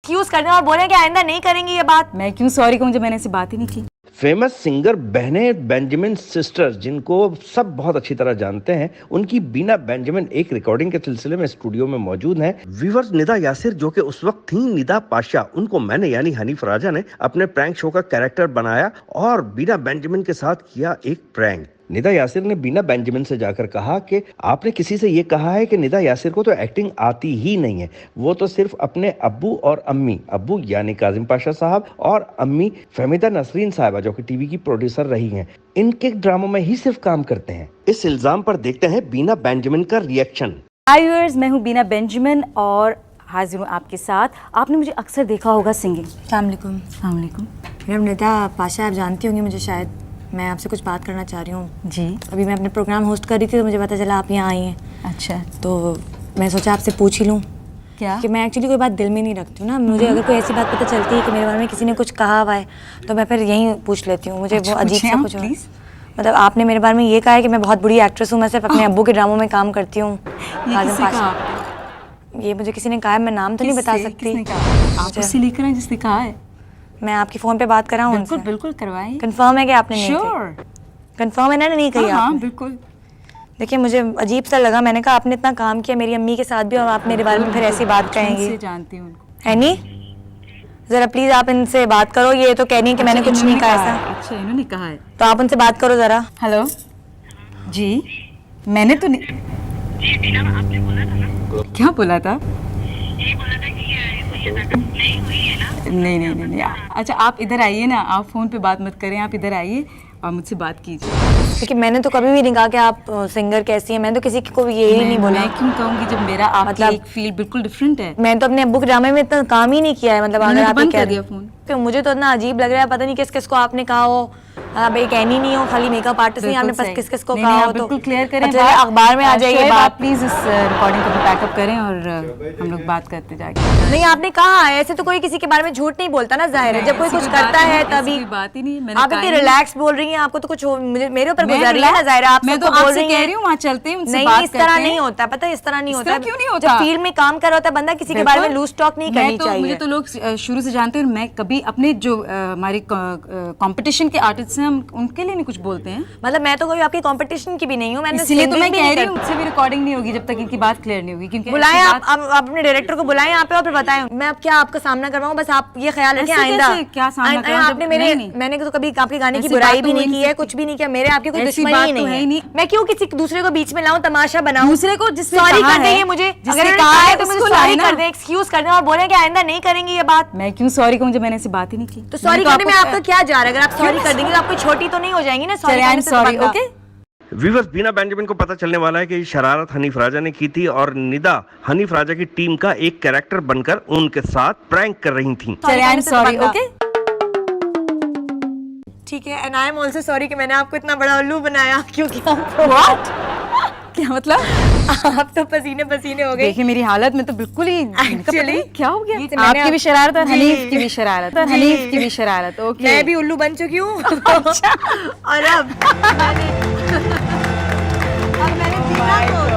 Excuse कर दें और बोले कि आइंदा नहीं करेंगी ये बात। मैं क्यों सॉरी कहूँ जब मैंने ऐसी बात ही नहीं की। फेमस सिंगर बहनें बेंजामिन सिस्टर्स, जिनको सब बहुत अच्छी तरह जानते हैं, उनकी बीना बेंजामिन एक रिकॉर्डिंग के सिलसिले में स्टूडियो में मौजूद हैं। व्यूअर्स, निदा यासिर जो कि उस वक्त थी निदा पाशा, उनको मैंने यानी हनीफ राजा ने अपने प्रैंक शो का कैरेक्टर बनाया और बीना बेंजामिन के साथ किया एक प्रैंक। निदा यासिर ने बीना बेंजामिन से जाकर कहा कि आपने किसी से ये कहा है कि निदा यासिर को तो एक्टिंग आती ही नहीं है, वो तो सिर्फ अपने अब्बू और अम्मी, अब्बू यानी काजिम पाशा साहब और अम्मी फहमीदा नसरीन साहिबा जो कि टीवी की प्रोड्यूसर रही हैं, इनके ड्रामों में ही सिर्फ काम करते हैं। इस इल्जाम पर देखते हैं बीना बेंजामिन का रिएक्शन। हाय व्यूअर्स, मैं हूँ बीना बेंजामिन और हाजिर हूँ आपके साथ। आपने मुझे अक्सर देखा होगा सिंगिंग। अस्सलाम वालेकुम। मैडम निदा पाशा, आप जानती होंगी मुझे, शायद मैं आपसे कुछ बात करना चाह रही हूँ जी। अभी मैं अपने प्रोग्राम होस्ट कर रही थी तो मुझे पता चला आप यहाँ आई हैं। अच्छा, तो मैं सोचा आपसे पूछ ही लूँ क्या कि मैं एक्चुअली कोई बात दिल में नहीं रखती हूँ ना। मुझे अगर कोई ऐसी बात पता चलती है कि मेरे बारे में किसी ने कुछ कहा हुआ है तो मैं फिर यहीं पूछ लेती हूँ। मुझे अच्छा, वो अजीब सा कुछ प्लीज। मतलब आपने मेरे बारे में ये कहा है कि मैं बहुत बुरी एक्ट्रेस हूँ, मैं सिर्फ अपने अब्बू के ड्रामों में काम करती हूँ। ये मुझे किसी ने कहा है, मैं नाम तो नहीं बता सकती। आप उससे लेकर आए जिसने कहा है। मैं आपकी फ़ोन पे बात कर रहा हूँ। बिल्कुल बिल्कुल करवाइए। कंफर्म है कि आपने नहीं श्योर। कंफर्म है ना, नहीं कही हाँ आपने? बिल्कुल। देखिए मुझे अजीब सा लगा, मैंने कहा आपने इतना काम किया मेरी अम्मी के साथ भी और आप मेरे बारे में फिर ऐसी बात कहेंगी। जानती हूँ उनको। है नहीं, ज़रा प्लीज़ आप इनसे बात करो। ये तो कह रही है कि मैंने कुछ नहीं कहा ऐसा। अच्छा, इन्होंने कहा है तो आप उनसे बात करो ज़रा। हेलो जी, मैंने तो नहीं। आपने बोला था ना? क्या बोला था? यही बोला था कि ये नाटक नहीं हुई है ना? नहीं। अच्छा, आप इधर आइए ना, आप फ़ोन पे बात मत करें, आप इधर आइए और मुझसे बात कीजिए। क्योंकि मैंने तो कभी भी नहीं कहा कि आप सिंगर कैसी हैं, मैंने तो किसी को यही नहीं बोला। मैं क्यों कहूँगी जब मेरा आपकी मतलब एक फील्ड बिल्कुल डिफरेंट है। मैं तो अपने अब्बू के ड्रामे में इतना काम ही नहीं किया है। मतलब अगर आप बंद कह कर रही दिया फ़ोन। कि मुझे तो इतना अजीब लग रहा है, पता नहीं किस किस को आपने कहा हो। आप एक कहनी नहीं हो, खाली मेकअप आर्टिस्ट नहीं, आपने बस किस किस को कहा हो। तो बिल्कुल क्लियर करें, अच्छा, अखबार में आ जाइए बात। प्लीज इस रिकॉर्डिंग को बैकअप करें और हम लोग बात करते जाके। नहीं, आपने कहा है, ऐसे तो कोई किसी के बारे में झूठ नहीं बोलता ना, जाहिर है। जब कोई कुछ करता है तभी। बात ही नहीं, मैंने आप इतनी रिलैक्स बोल रही हैं, आपको तो कुछ मुझे मेरे ऊपर गुजर रही है ना, जाहिर है। आप मैं तो बोल आपसे रही कह हैं। रही हूँ वहाँ चलते हैं, उनसे नहीं, बात इस तरह नहीं होता, पता है इस तरह नहीं होता। क्यों नहीं होता? जब फील्ड में काम कर रहा होता है बंदा, किसी के बारे में लूज टॉक नहीं करनी चाहिए। मुझे तो लोग शुरू से जानते हैं, मैं कभी अपने जो हमारे कंपटीशन के आर्टिस्ट हैं हम उनके लिए नहीं कुछ बोलते हैं। मतलब मैं तो कोई आपकी कंपटीशन की भी नहीं हूँ, मैंने इसलिए तो मैं कह रही हूँ मुझसे भी रिकॉर्डिंग नहीं होगी जब तक इनकी बात क्लियर नहीं होगी। क्योंकि बुलाएं आप अपने डायरेक्टर को बुलाएं यहाँ पे और फिर बताएं। मैं अब क्या आपका सामना करवाऊँ, बस आप ये ख्याल रखें आइंदा। क्या सामना करवाऊं? आपने मेरे मैंने तो कभी आपके गाने की बुराई भी नहीं की है, कुछ भी नहीं किया। मेरे आपकी कोई दुश्मनी ही नहीं है। मैं क्यों किसी दूसरे को बीच में लाऊं, तमाशा बनाऊं? दूसरे को जिसने सॉरी कहा कर है, दें, मुझे जिसने अगर कहा है तो तो मुझे उसको सॉरी लाए कर ना। दें, एक्सक्यूज कर दें और बोले कि आइंदा नहीं करेंगी ये बात। मैं क्यों सॉरी कहूँ जब मैंने ऐसी बात ही नहीं की। तो सॉरी करने में आपका क्या जा रहा है? अगर आप सॉरी कर देंगे तो आप कोई छोटी तो नहीं हो जाएंगी ना। Sorry, okay. व्यूअर्स, बीना बेंजामिन को पता चलने वाला है कि ये शरारत हनीफ राजा ने की थी और निदा हनीफ राजा की टीम का एक कैरेक्टर बनकर उनके साथ प्रैंक कर रही थी। Sorry, okay. ठीक है, and I am also sorry कि मैंने आपको इतना बड़ा उल्लू बनाया, क्योंकि क्या मतलब? आप तो पसीने पसीने हो गए। देखिए मेरी हालत में तो बिल्कुल ही Actually, क्या हो गया? ये तो मैंने आपकी भी शरारत और जी। हनीफ की भी शरारत और जी। हनीफ की भी शरारत। ओके, मैं भी उल्लू बन चुकी हूँ। और अब मैंने बीना को